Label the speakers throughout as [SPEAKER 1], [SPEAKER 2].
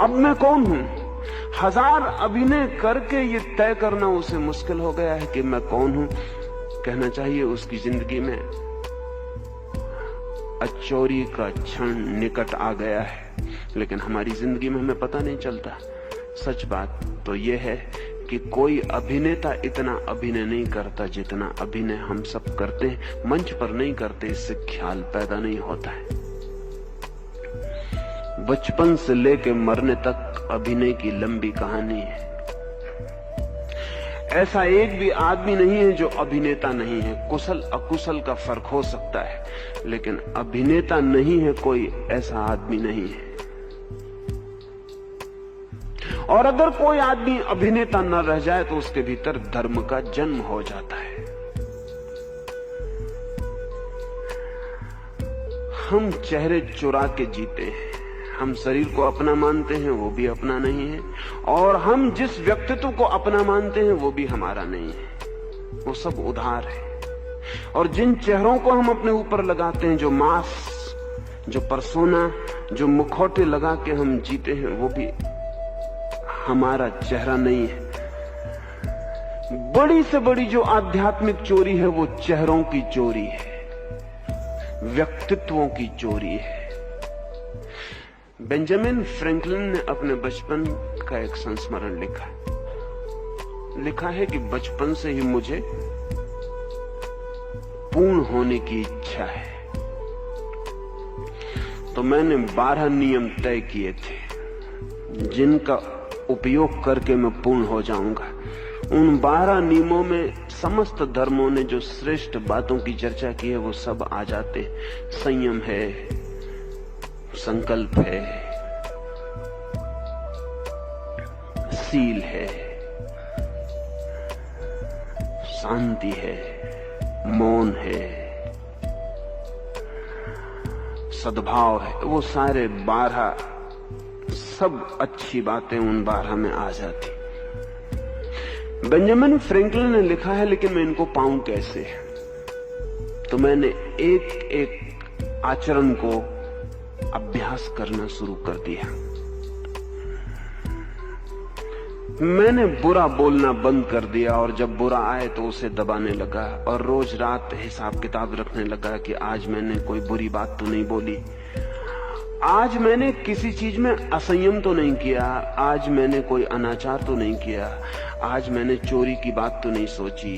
[SPEAKER 1] अब मैं कौन हूं? 1000 अभिनय करके ये तय करना उसे मुश्किल हो गया है कि मैं कौन हूं। कहना चाहिए उसकी जिंदगी में अचौरी का क्षण निकट आ गया है, लेकिन हमारी जिंदगी में हमें पता नहीं चलता। सच बात तो यह है कि कोई अभिनेता इतना अभिनय नहीं करता जितना अभिनय हम सब करते हैं। मंच पर नहीं करते, इससे ख्याल पैदा नहीं होता है। बचपन से लेकर मरने तक अभिनय की लंबी कहानी है। ऐसा एक भी आदमी नहीं है जो अभिनेता नहीं है। कुशल अकुशल का फर्क हो सकता है, लेकिन अभिनेता नहीं है कोई, ऐसा आदमी नहीं है। और अगर कोई आदमी अभिनेता न रह जाए तो उसके भीतर धर्म का जन्म हो जाता है। हम चेहरे चुरा के जीते हैं। हम शरीर को अपना मानते हैं, वो भी अपना नहीं है। और हम जिस व्यक्तित्व को अपना मानते हैं वो भी हमारा नहीं है, वो सब उधार है। और जिन चेहरों को हम अपने ऊपर लगाते हैं, जो मास्क, जो पर्सोना, जो मुखौटे लगा के हम जीते हैं, वो भी हमारा चेहरा नहीं है। बड़ी से बड़ी जो आध्यात्मिक चोरी है वो चेहरों की चोरी है, व्यक्तित्वों की चोरी है। बेंजामिन फ्रैंकलिन ने अपने बचपन का एक संस्मरण लिखा है कि बचपन से ही मुझे पूर्ण होने की इच्छा है। तो मैंने 12 नियम तय किए थे जिनका उपयोग करके मैं पूर्ण हो जाऊंगा। उन 12 नियमों में समस्त धर्मों ने जो श्रेष्ठ बातों की चर्चा की है वो सब आ जाते। संयम है, संकल्प है, सील है, शांति है, मौन है, सद्भाव है। वो सारे 12 सब अच्छी बातें उन 12 में आ जाती। बेंजामिन फ्रैंकलिन ने लिखा है, लेकिन मैं इनको पाऊं कैसे? तो मैंने एक एक आचरण को अभ्यास करना शुरू कर दिया। मैंने बुरा बोलना बंद कर दिया, और जब बुरा आए तो उसे दबाने लगा, और रोज रात हिसाब किताब रखने लगा कि आज मैंने कोई बुरी बात तो नहीं बोली, आज मैंने किसी चीज में असंयम तो नहीं किया, आज मैंने कोई अनाचार तो नहीं किया, आज मैंने चोरी की बात तो नहीं सोची,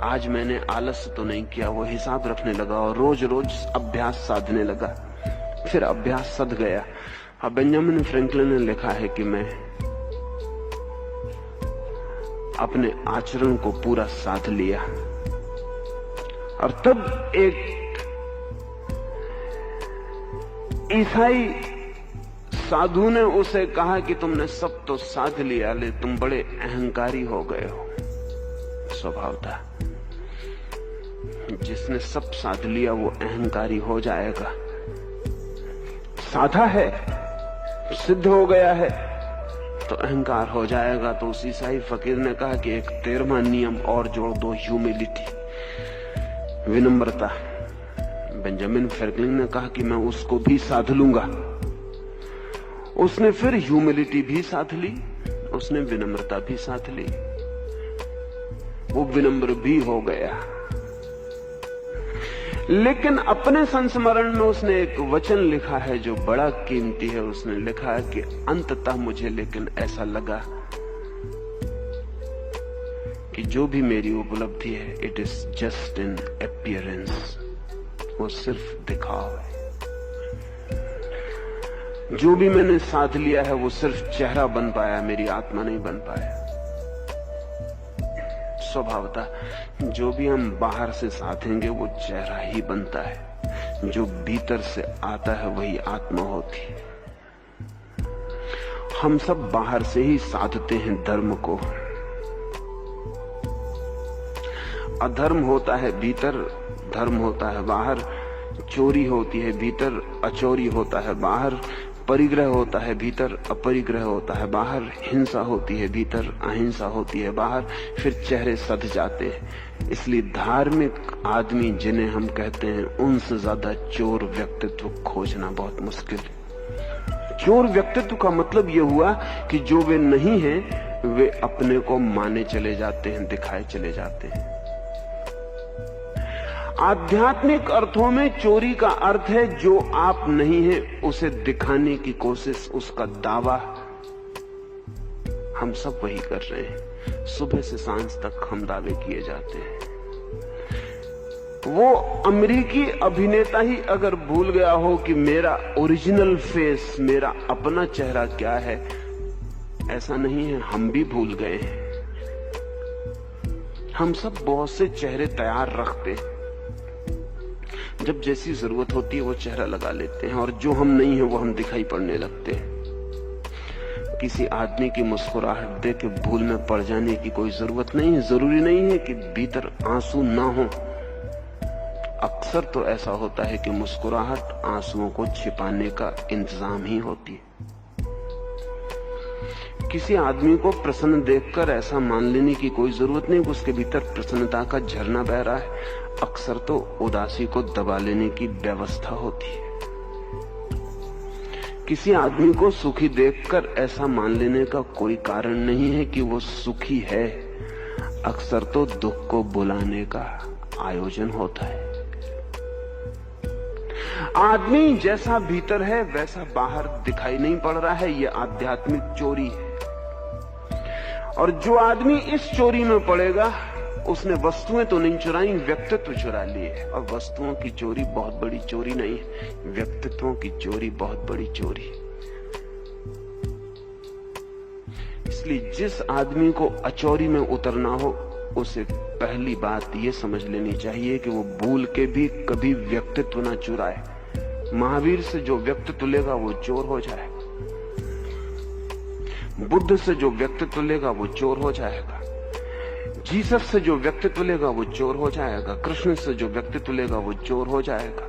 [SPEAKER 1] आज मैंने आलस तो नहीं किया। वो हिसाब रखने लगा और रोज रोज अभ्यास साधने लगा। फिर अभ्यास सध गया। अब बेंजामिन फ्रैंकलिन ने लिखा है कि मैं अपने आचरण को पूरा साध लिया, और तब एक ईसाई साधु ने उसे कहा कि तुमने सब तो साध लिया, ले तुम बड़े अहंकारी हो गए हो। स्वभाव था, जिसने सब साध लिया वो अहंकारी हो जाएगा। साधा है, सिद्ध हो गया है, तो अहंकार हो जाएगा। तो उस ईसाई फकीर ने कहा कि एक 13वां नियम और जोड़ दो, ह्यूमिलिटी, विनम्रता। बेंजामिन फ्रैंकलिन ने कहा कि मैं उसको भी साध लूंगा। उसने फिर ह्यूमिलिटी भी साध ली, उसने विनम्रता भी साध ली, वो विनम्र भी हो गया। लेकिन अपने संस्मरण में उसने एक वचन लिखा है जो बड़ा कीमती है। उसने लिखा है कि अंततः मुझे लेकिन ऐसा लगा कि जो भी मेरी उपलब्धि है, it is just an appearance, वो सिर्फ दिखाव है। जो भी मैंने साध लिया है वो सिर्फ चेहरा बन पाया, मेरी आत्मा नहीं बन पाया। स्वभावतः जो भी हम बाहर से साधेंगे वो चेहरा ही बनता है, जो भीतर से आता है वही आत्मा होती है। हम सब बाहर से ही साधते हैं धर्म को। अधर्म होता है भीतर, धर्म होता है बाहर। चोरी होती है भीतर, अचोरी होता है बाहर। परिग्रह होता है भीतर, अपरिग्रह होता है बाहर। हिंसा होती है भीतर, अहिंसा होती है बाहर। फिर चेहरे सध जाते हैं। इसलिए धार्मिक आदमी जिन्हें हम कहते हैं, उनसे ज्यादा चोर व्यक्तित्व खोजना बहुत मुश्किल है। चोर व्यक्तित्व का मतलब यह हुआ कि जो वे नहीं हैं वे अपने को माने चले जाते हैं, दिखाए चले जाते हैं। आध्यात्मिक अर्थों में चोरी का अर्थ है जो आप नहीं हैं उसे दिखाने की कोशिश, उसका दावा। हम सब वही कर रहे हैं। सुबह से सांझ तक हम दावे किए जाते हैं। वो अमेरिकी अभिनेता ही अगर भूल गया हो कि मेरा ओरिजिनल फेस, मेरा अपना चेहरा क्या है, ऐसा नहीं है, हम भी भूल गए हैं। हम सब बहुत से चेहरे तैयार रखते हैं, जब जैसी जरूरत होती है वो चेहरा लगा लेते हैं, और जो हम नहीं है वो हम दिखाई पड़ने लगते हैं। किसी आदमी की मुस्कुराहट देख के भूल में पड़ जाने की कोई जरूरत नहीं है। जरूरी नहीं है कि भीतर आंसू ना हो। अक्सर तो ऐसा होता है कि मुस्कुराहट आंसुओं को छिपाने का इंतजाम ही होती है। किसी आदमी को प्रसन्न देखकर ऐसा मान लेने की कोई जरूरत नहीं कि उसके भीतर प्रसन्नता का झरना बह रहा है। अक्सर तो उदासी को दबा लेने की व्यवस्था होती है। किसी आदमी को सुखी देखकर ऐसा मान लेने का कोई कारण नहीं है कि वो सुखी है। अक्सर तो दुख को बुलाने का आयोजन होता है। आदमी जैसा भीतर है वैसा बाहर दिखाई नहीं पड़ रहा है, यह आध्यात्मिक चोरी है। और जो आदमी इस चोरी में पड़ेगा उसने वस्तुएं तो नहीं चुराई, व्यक्तित्व चुरा लिए। और वस्तुओं की चोरी बहुत बड़ी चोरी नहीं है, व्यक्तित्वों की चोरी बहुत बड़ी चोरी। इसलिए जिस आदमी को अचोरी में उतरना हो उसे पहली बात यह समझ लेनी चाहिए कि वो भूल के भी कभी व्यक्तित्व ना चुराए। महावीर से जो व्यक्तित्व लेगा वो चोर हो जाएगा, बुद्ध से जो व्यक्तित्व लेगा वो चोर हो जाएगा, जीसस से जो व्यक्तित्व लेगा वो चोर हो जाएगा, कृष्ण से जो व्यक्तित्व लेगा वो चोर हो जाएगा।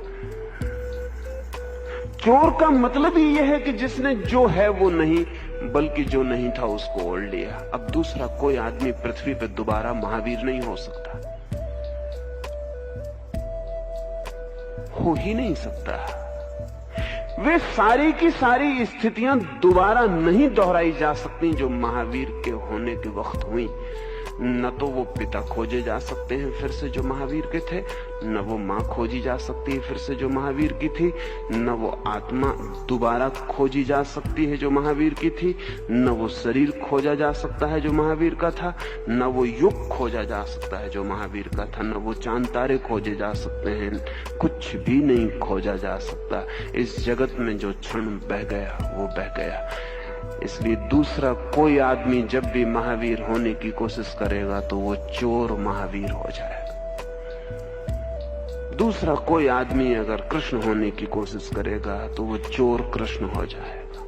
[SPEAKER 1] चोर का मतलब ही यह है कि जिसने जो है वो नहीं, बल्कि जो नहीं था उसको ओढ़ लिया। अब दूसरा कोई आदमी पृथ्वी पर दोबारा महावीर नहीं हो सकता, हो ही नहीं सकता। वे सारी की सारी स्थितियां दोबारा नहीं दोहराई जा सकती जो महावीर के होने के वक्त हुई। न तो वो पिता खोजे जा सकते हैं फिर से जो महावीर के थे, न वो मां खोजी जा सकती है फिर से जो महावीर की थी, न वो आत्मा दोबारा खोजी जा सकती है जो महावीर की थी, न वो शरीर खोजा जा सकता है जो महावीर का था, न वो युग खोजा जा सकता है जो महावीर का था, न वो चांद तारे खोजे जा सकते हैं। कुछ भी नहीं खोजा जा सकता। इस जगत में जो क्षण बह गया वो बह गया। इसलिए दूसरा कोई आदमी जब भी महावीर होने की कोशिश करेगा तो वो चोर महावीर हो जाएगा। दूसरा कोई आदमी अगर कृष्ण होने की कोशिश करेगा तो वो चोर कृष्ण हो जाएगा।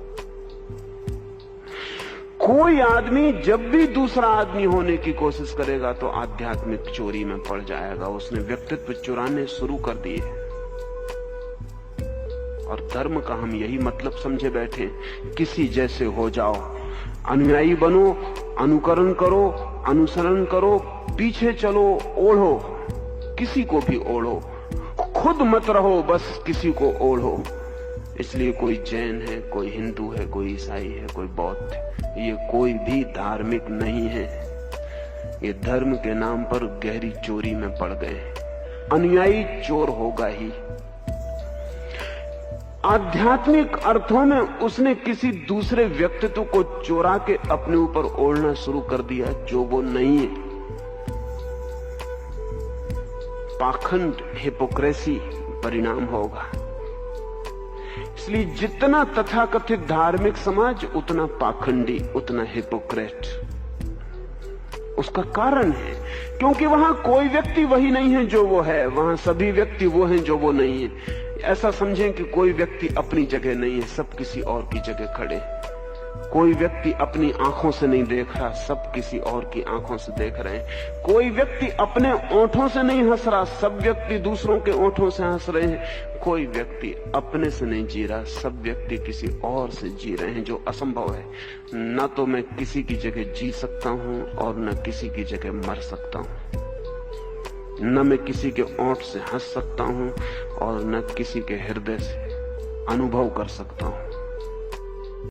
[SPEAKER 1] कोई आदमी जब भी दूसरा आदमी होने की कोशिश करेगा तो आध्यात्मिक चोरी में पड़ जाएगा। उसने व्यक्तित्व चुराने शुरू कर दिए। और धर्म का हम यही मतलब समझे बैठे, किसी जैसे हो जाओ, अनुयायी बनो, अनुकरण करो, अनुसरण करो, पीछे चलो, ओढ़ो, किसी को भी ओढ़ो, खुद मत रहो, बस किसी को ओढ़ो। इसलिए कोई जैन है, कोई हिंदू है, कोई ईसाई है, कोई बौद्ध है, ये कोई भी धार्मिक नहीं है। ये धर्म के नाम पर गहरी चोरी में पड़ गए। अनुयायी चोर होगा ही। आध्यात्मिक अर्थों में उसने किसी दूसरे व्यक्तित्व को चोरा के अपने ऊपर ओढ़ना शुरू कर दिया जो वो नहीं है। पाखंड, हिपोक्रेसी परिणाम होगा। इसलिए जितना तथाकथित धार्मिक समाज उतना पाखंडी, उतना हिपोक्रेट। उसका कारण है क्योंकि वहां कोई व्यक्ति वही नहीं है जो वो है, वहां सभी व्यक्ति वो हैं जो वो नहीं है। ऐसा समझें कि कोई व्यक्ति अपनी जगह नहीं है, सब किसी और की जगह खड़े। कोई व्यक्ति अपनी आंखों से नहीं देख रहा, सब किसी और की आंखों से देख रहे हैं। कोई व्यक्ति अपने ओंठों से नहीं हंस रहा, सब व्यक्ति दूसरों के ओंठों से हंस रहे हैं। कोई व्यक्ति अपने से नहीं जी रहा, सब व्यक्ति किसी और से जी रहे हैं, जो असंभव है। न तो मैं किसी की जगह जी सकता हूं और न किसी की जगह मर सकता हूं। न मैं किसी के ओंठ से हंस सकता हूं और न किसी के हृदय से अनुभव कर सकता हूं।